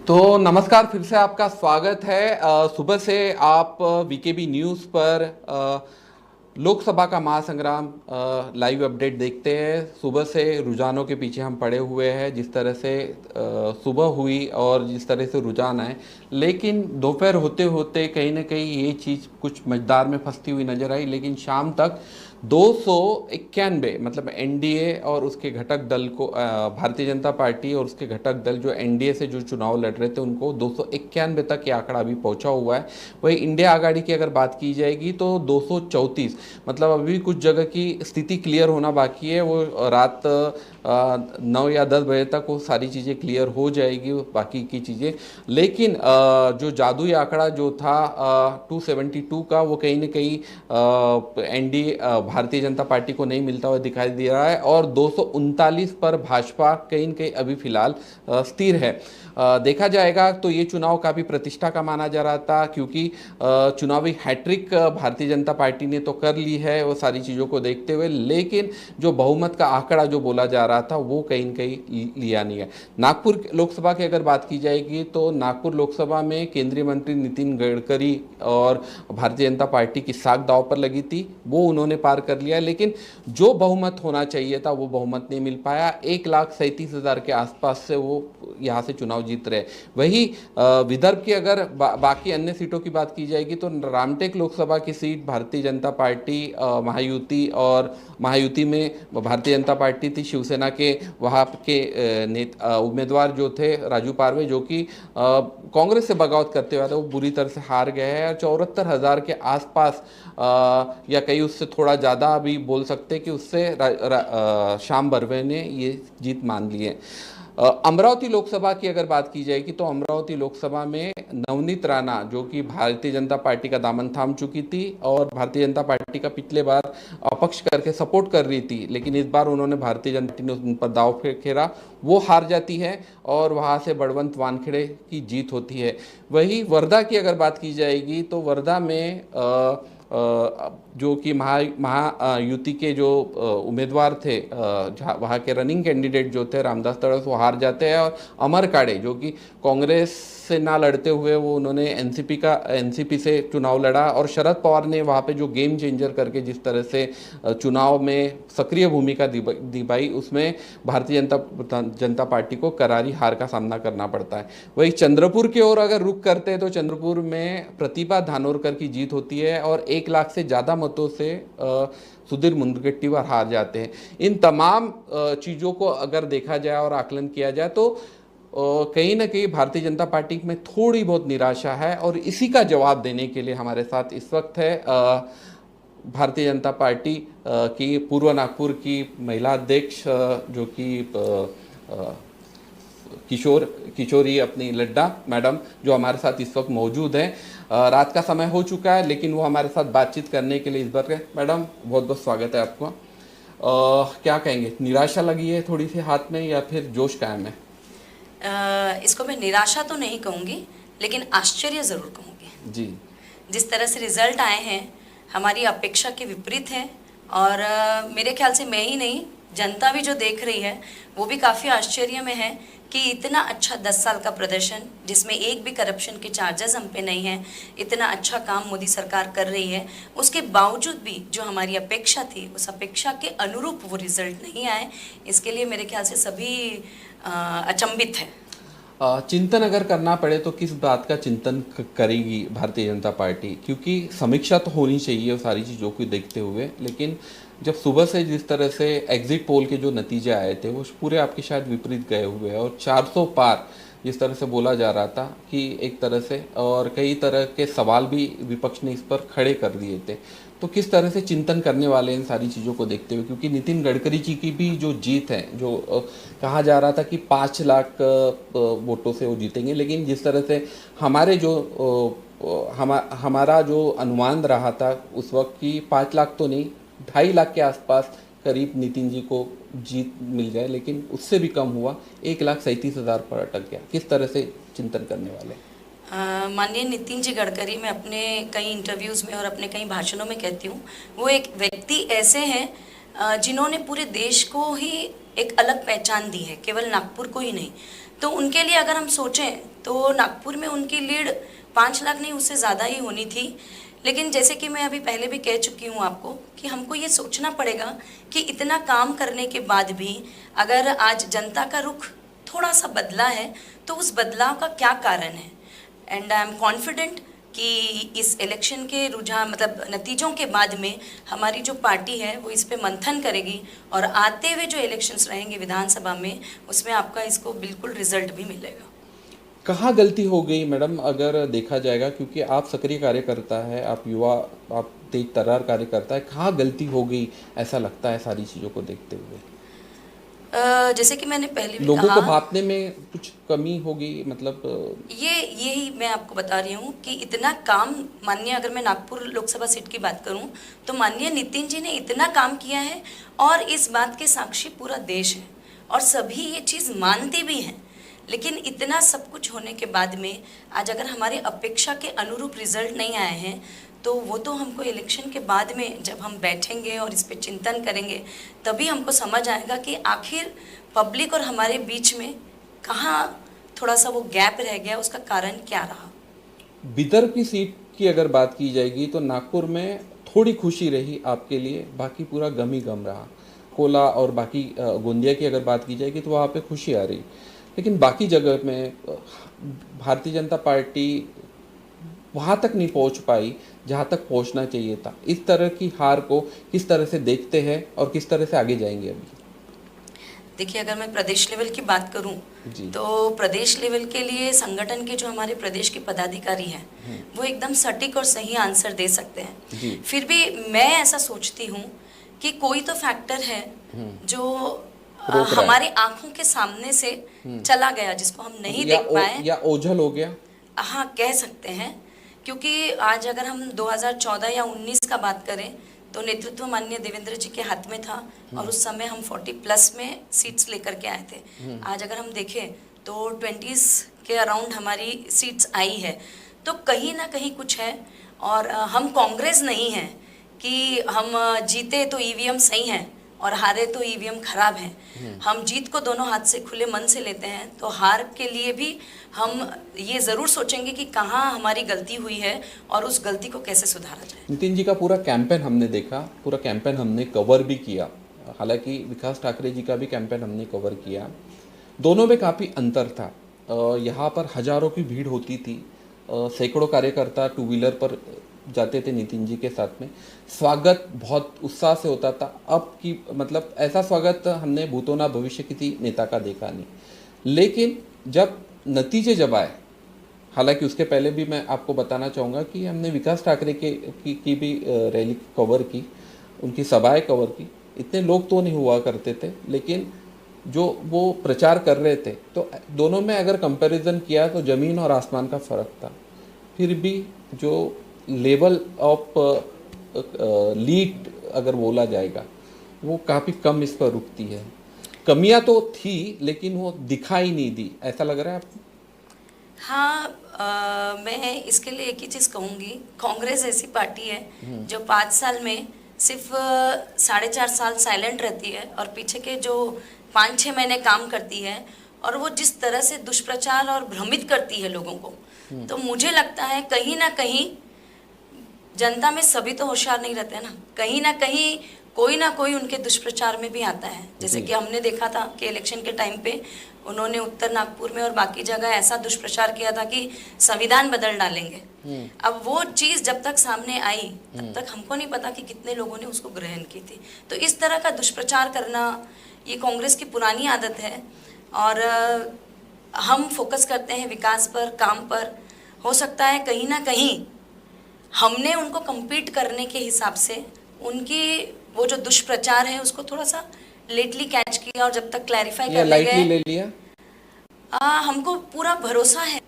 तो नमस्कार, फिर से आपका स्वागत है। सुबह से आप वीकेबी न्यूज़ पर लोकसभा का महासंग्राम लाइव अपडेट देखते हैं। सुबह से रुझानों के पीछे हम पड़े हुए हैं। जिस तरह से सुबह हुई और जिस तरह से रुझान आए, लेकिन दोपहर होते होते कहीं ना कहीं ये चीज़ कुछ मझदार में फंसती हुई नजर आई। लेकिन शाम तक 291 मतलब एनडीए और उसके घटक दल को भारतीय जनता पार्टी और उसके घटक दल जो एनडीए से जो चुनाव लड़ रहे थे उनको 291 तक ये आंकड़ा अभी पहुंचा हुआ है। वही इंडिया आघाड़ी की अगर बात की जाएगी तो 234, मतलब अभी कुछ जगह की स्थिति क्लियर होना बाकी है। वो रात 9 या 10 बजे तक वो सारी चीज़ें क्लियर हो जाएगी, बाकी की चीज़ें। लेकिन जो जादुई आंकड़ा जो था 272 का, वो कहीं ना कहीं एनडीए भारतीय जनता पार्टी को नहीं मिलता हुआ दिखाई दे रहा है। और 239 पर भाजपा कहीं न कहीं अभी फिलहाल स्थिर है। देखा जाएगा तो ये चुनाव काफ़ी प्रतिष्ठा का माना जा रहा था, क्योंकि चुनावी हैट्रिक भारतीय जनता पार्टी ने तो कर ली है वो सारी चीज़ों को देखते हुए। लेकिन जो बहुमत का आंकड़ा जो बोला जा रहा था वो कहीं न कहीं लिया नहीं है। नागपुर लोकसभा की अगर बात की जाएगी तो नागपुर लोकसभा में केंद्रीय मंत्री नितिन गडकरी और भारतीय जनता पार्टी की साख दांव पर लगी थी, वो उन्होंने पार कर लिया। लेकिन जो बहुमत होना चाहिए था वो बहुमत नहीं मिल पाया। 1,37,000 के आसपास से वो यहाँ से चुनाव जीत रहे। वही विदर्भ की अगर बाकी अन्य सीटों की बात की जाएगी तो रामटेक लोकसभा की सीट भारतीय जनता पार्टी महायुति, और महायुति में भारतीय जनता पार्टी थी, शिवसेना के वहाँ के उम्मीदवार जो थे राजू पारवे, जो कि कांग्रेस से बगावत करते हुए थे, वो बुरी तरह से हार गए हैं। 74,000 के आसपास या कहीं उससे थोड़ा ज़्यादा भी बोल सकते कि उससे श्याम बर्वे ने ये जीत मान ली है। अमरावती लोकसभा की अगर बात की जाएगी तो अमरावती लोकसभा में नवनीत राणा, जो कि भारतीय जनता पार्टी का दामन थाम चुकी थी और भारतीय जनता पार्टी का पिछले बार अपक्ष करके सपोर्ट कर रही थी, लेकिन इस बार उन्होंने भारतीय जनता पार्टी ने उन पर दाव खेरा, वो हार जाती है और वहाँ से बड़वंत वानखेड़े की जीत होती है। वही वर्धा की अगर बात की जाएगी तो वर्धा में जो कि महायुति के जो उम्मीदवार थे, वहाँ के रनिंग कैंडिडेट जो थे रामदास तड़स, वो हार जाते हैं। और अमर काड़े, जो कि कांग्रेस से ना लड़ते हुए वो उन्होंने एनसीपी से चुनाव लड़ा, और शरद पवार ने वहाँ पे जो गेम चेंजर करके जिस तरह से चुनाव में सक्रिय भूमिका दिखाई, उसमें भारतीय जनता पार्टी को करारी हार का सामना करना पड़ता है। वही चंद्रपुर की ओर अगर रुख करते हैं तो चंद्रपुर में प्रतिभा धानोरकर की जीत होती है और 1 लाख से ज़्यादा मतों से सुधीर मुनगंटीवार हार जाते हैं। इन तमाम चीज़ों को अगर देखा जाए और आकलन किया जाए तो कहीं ना कहीं भारतीय जनता पार्टी में थोड़ी बहुत निराशा है। और इसी का जवाब देने के लिए हमारे साथ इस वक्त है भारतीय जनता पार्टी की पूर्व नागपुर की महिला अध्यक्ष, जो कि किशोरी अपनी लड्डा मैडम, जो हमारे साथ इस वक्त मौजूद हैं। रात का समय हो चुका है लेकिन वो हमारे साथ बातचीत करने के लिए इस बार मैडम बहुत बहुत स्वागत है आपको। क्या कहेंगे, निराशा लगी है थोड़ी सी हाथ में या फिर जोश कायम है? इसको मैं निराशा तो नहीं कहूँगी, लेकिन आश्चर्य ज़रूर कहूँगी जी। जिस तरह से रिजल्ट आए हैं हमारी अपेक्षा के विपरीत है। और मेरे ख्याल से मैं ही नहीं, जनता भी जो देख रही है वो भी काफ़ी आश्चर्य में है कि इतना अच्छा 10 साल का प्रदर्शन, जिसमें एक भी करप्शन के चार्जेस हम पे नहीं हैं, इतना अच्छा काम मोदी सरकार कर रही है, उसके बावजूद भी जो हमारी अपेक्षा थी उस अपेक्षा के अनुरूप वो रिजल्ट नहीं आए। इसके लिए मेरे ख्याल से सभी अचंभित है। चिंतन अगर करना पड़े तो किस बात का चिंतन करेगी भारतीय जनता पार्टी? क्योंकि समीक्षा तो होनी चाहिए वो सारी चीज़ों को देखते हुए, लेकिन जब सुबह से जिस तरह से एग्जिट पोल के जो नतीजे आए थे वो पूरे आपके शायद विपरीत गए हुए हैं। और 400 पार जिस तरह से बोला जा रहा था कि एक तरह से, और कई तरह के सवाल भी विपक्ष ने इस पर खड़े कर दिए थे, तो किस तरह से चिंतन करने वाले इन सारी चीज़ों को देखते हुए? क्योंकि नितिन गडकरी जी की भी जो जीत है, जो कहा जा रहा था कि 5 लाख वोटों से वो जीतेंगे, लेकिन जिस तरह से हमारे जो हमारा जो अनुमान रहा था उस वक्त की 5 लाख तो नहीं, 2.5 लाख के आसपास करीब नितिन जी को जीत मिल जाए, लेकिन उससे भी कम हुआ, 1,37,000 पर अटक गया। किस तरह से चिंतन करने वाले? माननीय नितिन जी गडकरी, मैं अपने कई इंटरव्यूज़ में और अपने कई भाषणों में कहती हूँ, वो एक व्यक्ति ऐसे हैं जिन्होंने पूरे देश को ही एक अलग पहचान दी है, केवल नागपुर को ही नहीं। तो उनके लिए अगर हम सोचें तो नागपुर में उनकी लीड 5 लाख नहीं, उससे ज़्यादा ही होनी थी। लेकिन जैसे कि मैं अभी पहले भी कह चुकी हूँ आपको कि हमको ये सोचना पड़ेगा कि इतना काम करने के बाद भी अगर आज जनता का रुख थोड़ा सा बदला है तो उस बदलाव का क्या कारण है। एंड आई एम कॉन्फिडेंट कि इस इलेक्शन के रुझान मतलब नतीजों के बाद में हमारी जो पार्टी है वो इस पे मंथन करेगी और आते हुए जो इलेक्शंस रहेंगे विधानसभा में उसमें आपका इसको बिल्कुल रिजल्ट भी मिलेगा। कहाँ गलती हो गई मैडम अगर देखा जाएगा, क्योंकि आप सक्रिय कार्यकर्ता है, आप युवा, आप तेज तर्रार कार्यकर्ता है, कहाँ गलती हो गई ऐसा लगता है सारी चीज़ों को देखते हुए? जैसे कि मैंने पहले भी लोगों कहा, को भापने में कुछ कमी होगी, मतलब यही मैं आपको बता रही हूँ कि इतना काम माननीय, अगर मैं नागपुर लोकसभा सीट की बात करूँ तो माननीय नितिन जी ने इतना काम किया है और इस बात के साक्षी पूरा देश है और सभी ये चीज़ मानते भी हैं। लेकिन इतना सब कुछ होने के बाद में आज अगर हमारी अपेक्षा के अनुरूप रिजल्ट नहीं आए हैं तो वो तो हमको इलेक्शन के बाद में जब हम बैठेंगे और इस पे चिंतन करेंगे तभी हमको समझ आएगा कि आखिर पब्लिक और हमारे बीच में कहाँ थोड़ा सा वो गैप रह गया, उसका कारण क्या रहा। बिदर की सीट की अगर बात की जाएगी तो नागपुर में थोड़ी खुशी रही आपके लिए, बाकी पूरा गम ही गम रहा। कोला और बाकी गोंदिया की अगर बात की जाएगी तो वहाँ पे खुशी आ रही, लेकिन बाकी जगह में भारतीय जनता पार्टी वहाँ तक नहीं पहुँच पाई जहाँ तक पहुँचना चाहिए था। इस तरह की हार को किस तरह से देखते हैं और किस तरह से आगे जाएंगे अभी? देखिए, अगर मैं प्रदेश लेवल की बात करूं तो प्रदेश लेवल के लिए संगठन के जो हमारे प्रदेश के पदाधिकारी हैं वो एकदम सटीक और सही आंसर दे सकते हैं। फिर भी मैं ऐसा सोचती हूं कि कोई तो फैक्टर है जो हमारी आंखों के सामने से चला गया, जिसको हम नहीं देख पाए, या ओझल हो गया। हाँ, कह सकते हैं। क्योंकि आज अगर हम 2014 या 19 का बात करें तो नेतृत्व माननीय देवेंद्र जी के हाथ में था और उस समय हम 40+ में सीट्स लेकर के आए थे। आज अगर हम देखें तो 20s के अराउंड हमारी सीट्स आई है, तो कहीं ना कहीं कुछ है। और हम कांग्रेस नहीं हैं कि हम जीते तो ईवीएम सही हैं और हारे तो ईवीएम खराब हैं। हम जीत को दोनों हाथ से खुले मन से लेते हैं, तो हार के लिए भी हम ये ज़रूर सोचेंगे कि कहाँ हमारी गलती हुई है और उस गलती को कैसे सुधारा जाए। नितिन जी का पूरा कैंपेन हमने देखा, पूरा कैंपेन हमने कवर भी किया, हालांकि विकास ठाकरे जी का भी कैंपेन हमने कवर किया। दोनों में काफ़ी अंतर था। यहाँ पर हज़ारों की भीड़ होती थी, सैकड़ों कार्यकर्ता 2 व्हीलर पर जाते थे नितिन जी के साथ में, स्वागत बहुत उत्साह से होता था। अब की मतलब ऐसा स्वागत हमने भूतों भविष्य किसी नेता का देखा नहीं। लेकिन जब नतीजे जब आए, हालांकि उसके पहले भी मैं आपको बताना चाहूँगा कि हमने विकास ठाकरे की भी रैली कवर की, उनकी सभाएं कवर की। इतने लोग तो नहीं हुआ करते थे, लेकिन जो वो प्रचार कर रहे थे तो दोनों में अगर कंपैरिजन किया तो ज़मीन और आसमान का फ़र्क था। फिर भी जो लेवल ऑफ लीड अगर बोला जाएगा वो काफ़ी कम इस पर रुकती है। कमियां तो थी लेकिन वो दिखाई नहीं दी, ऐसा लग रहा है आपको? हाँ, मैं इसके लिए एक ही चीज़ कहूँगी, कांग्रेस ऐसी पार्टी है जो 5 साल में सिर्फ 4.5 साल साइलेंट रहती है और पीछे के जो 5-6 महीने काम करती है, और वो जिस तरह से दुष्प्रचार और भ्रमित करती है लोगों को, तो मुझे लगता है कहीं ना कहीं जनता में सभी तो होशियार नहीं रहते ना, कहीं ना कोई उनके दुष्प्रचार में भी आता है। जैसे कि हमने देखा था कि इलेक्शन के टाइम पे उन्होंने उत्तर नागपुर में और बाकी जगह ऐसा दुष्प्रचार किया था कि संविधान बदल डालेंगे। अब वो चीज़ जब तक सामने आई तब तक हमको नहीं पता कि कितने लोगों ने उसको ग्रहण की थी। तो इस तरह का दुष्प्रचार करना ये कांग्रेस की पुरानी आदत है और हम फोकस करते हैं विकास पर, काम पर। हो सकता है कहीं ना कहीं हमने उनको कम्पीट करने के हिसाब से उनकी वो जो दुष्प्रचार है उसको थोड़ा सा लेटली कैच किया और जब तक क्लैरिफाई कर ले लिया। हमको पूरा भरोसा है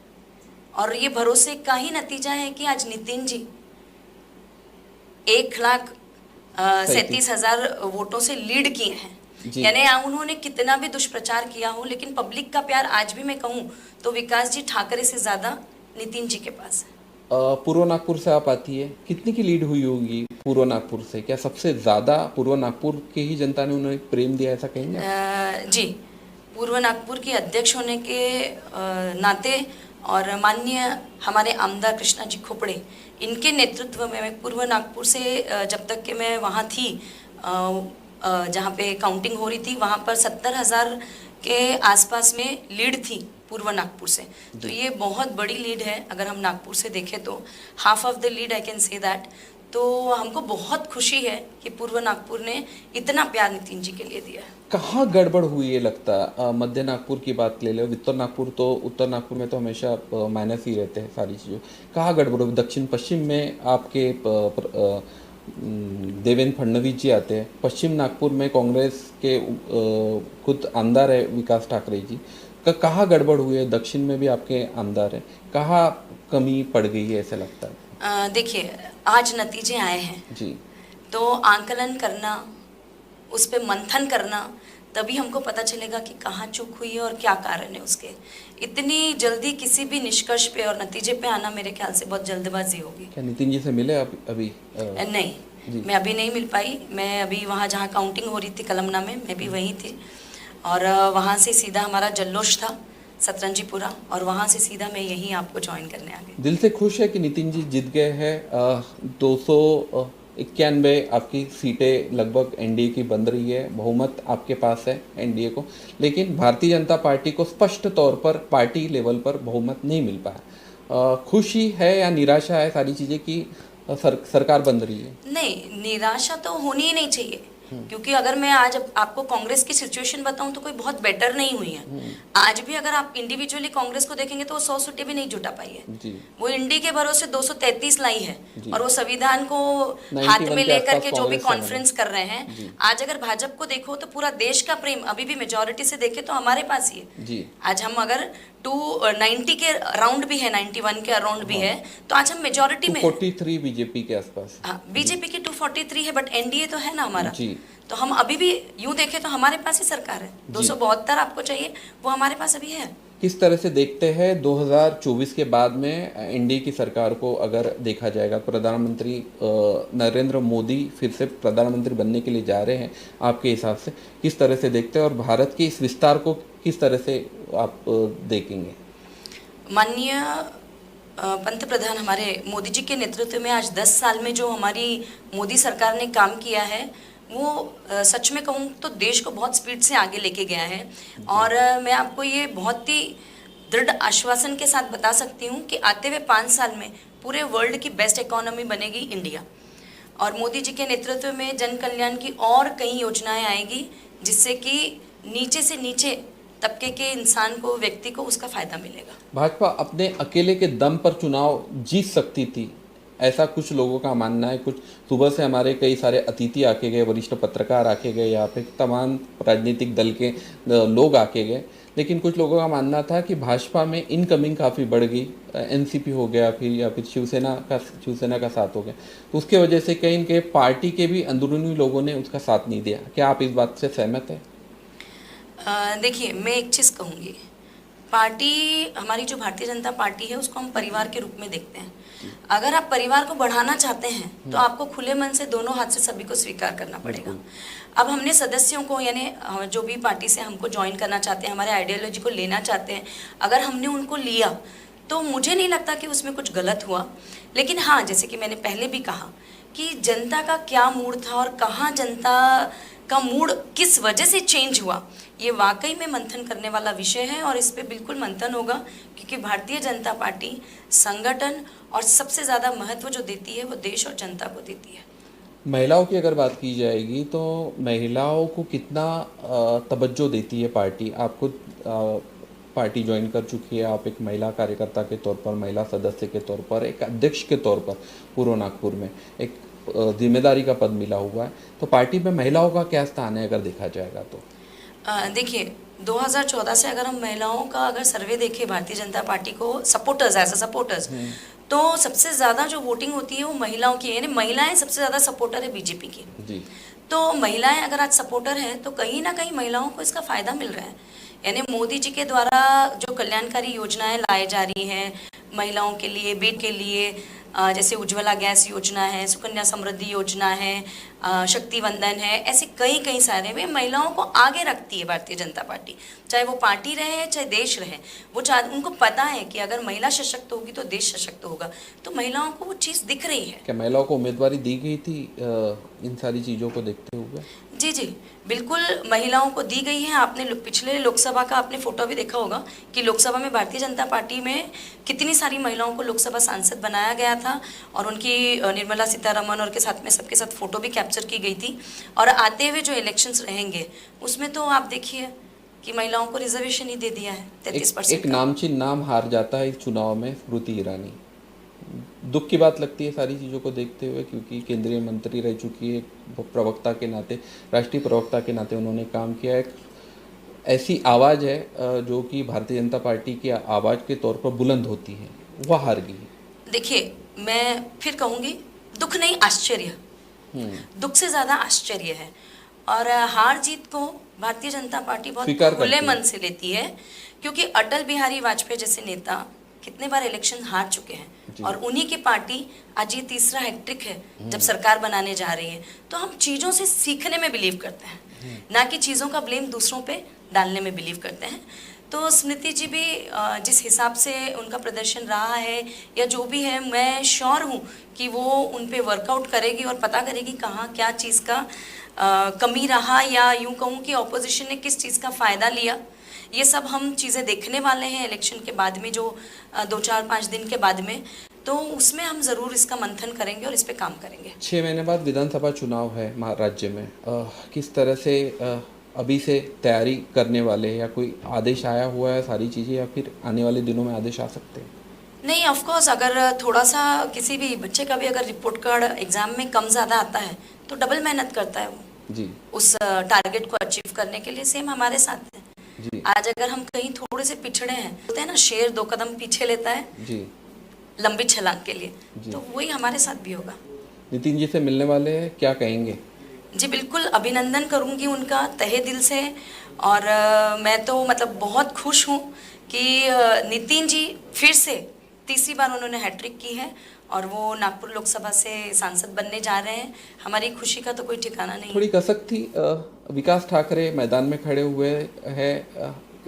और ये भरोसे का ही नतीजा है कि आज नितिन जी 1,37,000 वोटों से लीड किए हैं। यानी उन्होंने कितना भी दुष्प्रचार किया हो, लेकिन पब्लिक का प्यार आज भी मैं कहूँ तो विकास जी ठाकरे से ज़्यादा नितिन जी के पास है। पूर्व नागपुर से आप आती है, कितनी की लीड हुई होगी पूर्व नागपुर से? क्या सबसे ज़्यादा पूर्व नागपुर के ही जनता ने उन्हें प्रेम दिया, ऐसा कहेंगे आप? जी, पूर्व नागपुर की अध्यक्ष होने के नाते और माननीय हमारे आमदार कृष्णा जी खोपड़े, इनके नेतृत्व में मैं पूर्व नागपुर से जब तक कि मैं वहाँ थी, जहाँ पे काउंटिंग हो रही थी, वहाँ पर 70,000 के आसपास में लीड थी पूर्व नागपुर से। तो ये बहुत बड़ी लीड है अगर हम नागपुर से देखें तो, half of the lead I can say that. तो हमको बहुत खुशी है कि पूर्व नागपुर ने इतना प्यार नितिन जी के लिए दिया है। कहाँ गड़बड़ हुई है लगता है? मध्य नागपुर की बात ले लो, उत्तर नागपुर, तो उत्तर नागपुर में तो हमेशा माइनस ही रहते हैं सारी चीज़ों। कहाँ गड़बड़ हुई? दक्षिण पश्चिम में आपके देवेंद्र फडणवीस जी आते हैं, पश्चिम नागपुर में कांग्रेस के खुद आमदार है विकास ठाकरे जी। कहाँ गड़बड़ हुई है? दक्षिण में भी आपके आमदार हैं, कहाँ कमी पड़ गई है ऐसा लगता है? देखिए, आज नतीजे आए हैं जी, तो आंकलन करना, उस पे मंथन करना, तभी हमको पता चलेगा कि कहाँ चूक हुई है और क्या कारण है उसके। इतनी जल्दी किसी भी निष्कर्ष पे और नतीजे पे आना मेरे ख्याल से बहुत जल्दबाजी होगी। क्या नितिन जी से मिले आप अभी? नहीं, मैं अभी नहीं मिल पाई। मैं अभी वहाँ जहाँ काउंटिंग हो रही थी कलमना में, मैं भी वहीं थी, और वहाँ से सीधा हमारा जल्लोष था सतरंजीपुरा, और वहाँ से सीधा मैं यहीं आपको ज्वाइन करने आ गई। दिल से खुश है कि नितिन जी जीत गए हैं। 291 आपकी सीटें लगभग एनडीए की बन रही है, बहुमत आपके पास है एनडीए को, लेकिन भारतीय जनता पार्टी को स्पष्ट तौर पर पार्टी लेवल पर बहुमत नहीं मिल पाया। खुशी है या निराशा है सारी चीज़ें की सरकार बन रही है? नहीं, निराशा तो होनी ही नहीं चाहिए, क्योंकि अगर मैं आज आपको कांग्रेस की सिचुएशन बताऊं तो कोई बहुत बेटर नहीं हुई है। आज भी अगर आप इंडिविजुअली कांग्रेस को देखेंगे तो वो 100 सीटें भी नहीं जुटा पाई है जी, वो इंडी के भरोसे 233 लाई है, जी। और वो संविधान को 91 हाथ में के लेकर आसपास के जो भी कांग्रेस है कॉन्फ्रेंस कर रहे हैं। जी। आज अगर भाजपा को देखो तो पूरा देश का प्रेम अभी भी मेजोरिटी से देखे तो हमारे पास ही है। जी, आज हम अगर 290 के अराउंड भी है, 91 के अराउंड भी है, तो आज हम मेजोरिटी में 243 बीजेपी के आसपास। हाँ, बीजेपी की 243 है, बट एनडीए तो है ना हमारा। जी, तो हम अभी भी यूं देखें तो हमारे पास ही सरकार है। 272 आपको चाहिए, वो हमारे पास अभी है। किस तरह से देखते हैं 2024 के बाद में एनडीए की सरकार को? अगर देखा जाएगा, प्रधानमंत्री नरेंद्र मोदी फिर से प्रधानमंत्री बनने के लिए जा रहे हैं, आपके हिसाब से किस तरह से देखते हैं, और भारत के इस विस्तार को किस तरह से आप देखेंगे? माननीय पंत प्रधान हमारे मोदी जी के नेतृत्व में आज 10 साल में जो हमारी मोदी सरकार ने काम किया है, वो सच में कहूँ तो देश को बहुत स्पीड से आगे लेके गया है। और मैं आपको ये बहुत ही दृढ़ आश्वासन के साथ बता सकती हूँ कि आते हुए 5 साल में पूरे वर्ल्ड की बेस्ट इकोनॉमी बनेगी इंडिया, और मोदी जी के नेतृत्व में जन कल्याण की और कई योजनाएं आएगी, जिससे कि नीचे से नीचे तबके के इंसान को, व्यक्ति को उसका फायदा मिलेगा। भाजपा अपने अकेले के दम पर चुनाव जीत सकती थी, ऐसा कुछ लोगों का मानना है। कुछ सुबह से हमारे कई सारे अतिथि आके गए, वरिष्ठ पत्रकार आके गए, यहाँ पे तमाम राजनीतिक दल के लोग आके गए, लेकिन कुछ लोगों का मानना था कि भाजपा में इनकमिंग काफ़ी बढ़ गई, एनसीपी हो गया फिर, या फिर शिवसेना का साथ हो गया, तो उसके वजह से कहीं इनके पार्टी के भी अंदरूनी लोगों ने उसका साथ नहीं दिया। क्या आप इस बात से सहमत हैं? देखिए, मैं एक चीज़ कहूँगी, पार्टी, हमारी जो भारतीय जनता पार्टी है उसको हम परिवार के रूप में देखते हैं। अगर आप परिवार को बढ़ाना चाहते हैं तो आपको खुले मन से दोनों हाथ से सभी को स्वीकार करना पड़ेगा। अब हमने सदस्यों को, यानी जो भी पार्टी से हमको ज्वाइन करना चाहते हैं, हमारे आइडियोलॉजी को लेना चाहते हैं, अगर हमने उनको लिया तो मुझे नहीं लगता कि उसमें कुछ गलत हुआ। लेकिन हाँ, जैसे कि मैंने पहले भी कहा कि जनता का क्या मूड था और कहाँ जनता का मूड किस वजह से चेंज हुआ, ये वाकई में मंथन करने वाला विषय है, और इस पे बिल्कुल मंथन होगा, क्योंकि भारतीय जनता पार्टी संगठन और सबसे ज़्यादा महत्व जो देती है वो देश और जनता को देती है। महिलाओं की अगर बात की जाएगी तो महिलाओं को कितना तवज्जो देती है पार्टी? आप खुद पार्टी ज्वाइन कर चुकी है, आप एक महिला कार्यकर्ता के तौर पर, महिला सदस्य के तौर पर, एक अध्यक्ष के तौर पर पूर्व नागपुर में एक जिम्मेदारी का पद मिला हुआ है, तो पार्टी में महिलाओं का क्या स्थान है अगर देखा जाएगा तो? देखिए, 2014 से अगर हम महिलाओं का अगर सर्वे देखें, भारतीय जनता पार्टी को सपोर्टर्स, एज अ सपोर्टर्स, तो सबसे ज़्यादा जो वोटिंग होती है वो महिलाओं की है, यानी महिलाएं सबसे ज़्यादा सपोर्टर है बीजेपी की। जी, तो महिलाएं अगर आज सपोर्टर हैं तो कहीं ना कहीं महिलाओं को इसका फ़ायदा मिल रहा है। यानी मोदी जी के द्वारा जो कल्याणकारी योजनाएं लाई जा रही हैं, अगर हमने उनको लिया तो मुझे नहीं लगता कि उसमें कुछ गलत हुआ। लेकिन हाँ, जैसे कि मैंने पहले भी कहा कि भारतीय जनता पार्टी में इनकमिंग काफ़ी बढ़ गई, एनसीपी हो गया, महिलाओं के लिए, बेट के लिए, जैसे उज्ज्वला गैस योजना है, सुकन्या समृद्धि योजना है, शक्ति वंदन है, ऐसे कई कई सारे में महिलाओं को आगे रखती है भारतीय जनता पार्टी। चाहे वो पार्टी रहे चाहे देश रहे, वो उनको पता है कि अगर महिला सशक्त होगी तो देश सशक्त होगा। तो महिलाओं को वो चीज़ दिख रही है। क्या महिलाओं को उम्मीदवारी दी गई थी इन सारी चीज़ों को देखते हुए? जी जी, बिल्कुल महिलाओं को दी गई है। आपने पिछले लोकसभा का आपने फोटो भी देखा होगा कि लोकसभा में भारतीय जनता पार्टी में कितनी सारी महिलाओं को लोकसभा सांसद बनाया गया था, और उनकी निर्मला सीतारमण और के साथ में सबके साथ फोटो भी कैप्चर की गई थी। और आते हुए जो इलेक्शंस रहेंगे उसमें तो आप देखिए कि महिलाओं को रिजर्वेशन ही दे दिया है 33%। एक नामचीन नाम हार जाता है इस चुनाव में, स्मृति ईरानी। दुख की बात लगती है सारी चीज़ों को देखते हुए, क्योंकि केंद्रीय मंत्री रह चुकी है, प्रवक्ता के नाते, राष्ट्रीय प्रवक्ता के नाते उन्होंने काम किया है। ऐसी आवाज़ है जो कि भारतीय जनता पार्टी की आवाज़ के तौर पर बुलंद होती है, वह हार गई। देखिए, मैं फिर कहूँगी दुख नहीं, आश्चर्य। दुख से ज़्यादा आश्चर्य है। और हार जीत को भारतीय जनता पार्टी बहुत खुले मन से लेती है, क्योंकि अटल बिहारी वाजपेयी जैसे नेता कितने बार इलेक्शन हार चुके हैं, और उन्हीं की पार्टी आज ये तीसरा हैट्रिक है जब सरकार बनाने जा रही है। तो हम चीज़ों से सीखने में बिलीव करते हैं, ना कि चीज़ों का ब्लेम दूसरों पे डालने में बिलीव करते हैं। तो स्मृति जी भी जिस हिसाब से उनका प्रदर्शन रहा है या जो भी है, मैं श्योर हूँ कि वो उन पे वर्कआउट करेगी और पता करेगी कहाँ क्या चीज़ का कमी रहा, या यूँ कहूँ कि ऑपोजिशन ने किस चीज़ का फ़ायदा लिया। ये सब हम चीज़ें देखने वाले हैं इलेक्शन के बाद में, जो 2-4-5 दिन के बाद में, तो उसमें हम ज़रूर इसका मंथन करेंगे और इस पे काम करेंगे। 6 महीने बाद विधानसभा चुनाव है राज्य में। किस तरह से अभी से तैयारी करने वाले हैं, या कोई आदेश आया हुआ है सारी चीज़ें, या फिर आने वाले दिनों में आदेश आ सकते हैं? नहीं, ऑफ कोर्स अगर थोड़ा सा किसी भी बच्चे का भी अगर रिपोर्ट कार्ड एग्ज़ाम में कम ज़्यादा आता है तो डबल मेहनत करता है वो जी, उस टारगेट को अचीव करने के लिए। सेम हमारे साथ है जी। आज अगर हम कहीं थोड़े से पिछड़े हैं, बोलते हैं ना, शेर 2 कदम पीछे लेता है जी लंबी छलांग के लिए, तो वही हमारे साथ भी होगा। नितिन जी से मिलने वाले हैं, क्या कहेंगे? जी बिल्कुल, अभिनंदन करूंगी उनका तहे दिल से। और मैं तो मतलब बहुत खुश हूँ कि नितिन जी फिर से तीसरी बार उन्होंने हैट्रिक की है और वो नागपुर लोकसभा से सांसद बनने जा रहे हैं। हमारी खुशी का तो कोई ठिकाना नहीं। थोड़ी कसक थी, विकास ठाकरे मैदान में खड़े हुए हैं,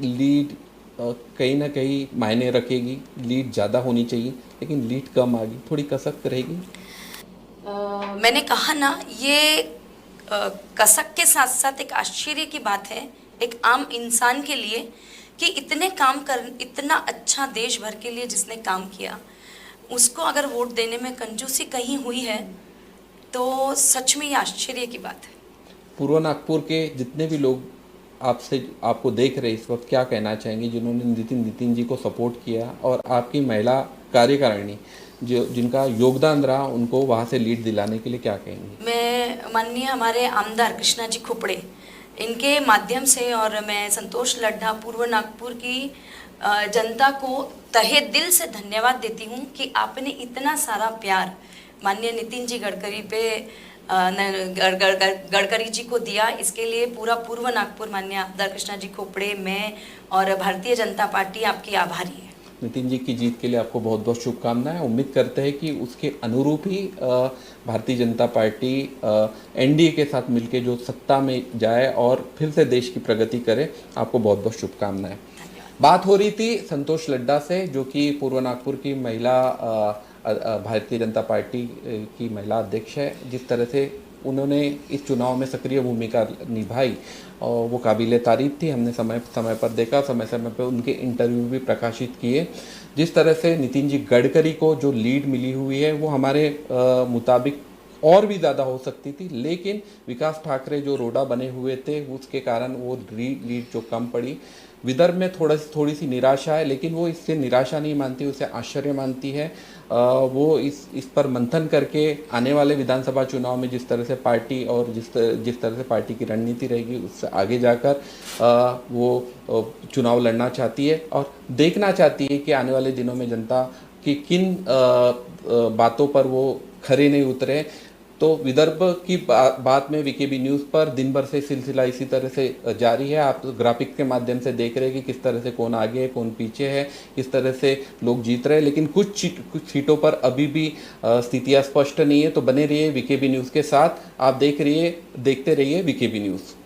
लीड कहीं ना कहीं मायने रखेगी, लीड ज़्यादा होनी चाहिए लेकिन लीड कम आ गई, थोड़ी कसक रहेगी। मैंने कहा ना, ये कसक के साथ साथ एक आश्चर्य की बात है एक आम इंसान के लिए कि इतना अच्छा देश भर के लिए जिसने काम किया, उसको अगर वोट देने में कंजूसी कहीं हुई है तो सच में ये आश्चर्य की बात है। पूर्व नागपुर के जितने भी लोग आपको देख रहे इस वक्त, क्या कहना चाहेंगे जिन्होंने नितिन जी को सपोर्ट किया, और आपकी महिला कार्यकारिणी जिनका योगदान रहा, उनको वहाँ से लीड दिलाने के लिए क्या कहेंगे? मैं माननीय हमारे आमदार कृष्णा जी खोपड़े, इनके माध्यम से, और मैं संतोष लड्ढा, पूर्व नागपुर की जनता को तहे दिल से धन्यवाद देती हूँ कि आपने इतना सारा प्यार माननीय नितिन जी गडकरी पे गडकरी जी को दिया। इसके लिए पूरा पूर्व नागपुर माननीय आमदार कृष्णा जी खोपड़े, मैं और भारतीय जनता पार्टी आपकी आभारी है। नितिन जी की जीत के लिए आपको बहुत बहुत शुभकामनाएं। उम्मीद करते हैं कि उसके अनुरूप ही भारतीय जनता पार्टी एनडीए के साथ मिलकर जो सत्ता में जाए और फिर से देश की प्रगति करे। आपको बहुत बहुत शुभकामनाएं। बात हो रही थी संतोष लड्ढा से, जो कि पूर्व नागपुर की महिला भारतीय जनता पार्टी की महिला अध्यक्ष है। जिस तरह से उन्होंने इस चुनाव में सक्रिय भूमिका निभाई और वो काबिल तारीफ थी। हमने समय समय पर देखा, समय समय पर उनके इंटरव्यू भी प्रकाशित किए। जिस तरह से नितिन जी गडकरी को जो लीड मिली हुई है वो हमारे मुताबिक और भी ज़्यादा हो सकती थी, लेकिन विकास ठाकरे जो रोड़ा बने हुए थे उसके कारण वो लीड जो कम पड़ी। विदर्भ में थोड़ी सी निराशा है, लेकिन वो इससे निराशा नहीं मानती, उसे आश्चर्य मानती है। वो इस पर मंथन करके आने वाले विधानसभा चुनाव में जिस तरह से पार्टी और जिस तरह से पार्टी की रणनीति रहेगी उससे आगे जाकर वो चुनाव लड़ना चाहती है और देखना चाहती है कि आने वाले दिनों में जनता की किन बातों पर वो खरे नहीं उतरे। तो विदर्भ की बात में वीकेबी न्यूज़ पर दिन भर से सिलसिला इसी तरह से जारी है। आप ग्राफिक्स के माध्यम से देख रहे हैं कि किस तरह से कौन आगे है, कौन पीछे है, किस तरह से लोग जीत रहे हैं, लेकिन कुछ सीटों पर अभी भी स्थितियाँ स्पष्ट नहीं है। तो बने रहिए वीकेबी न्यूज़ के साथ, आप देखते रहिए वीकेबी न्यूज़।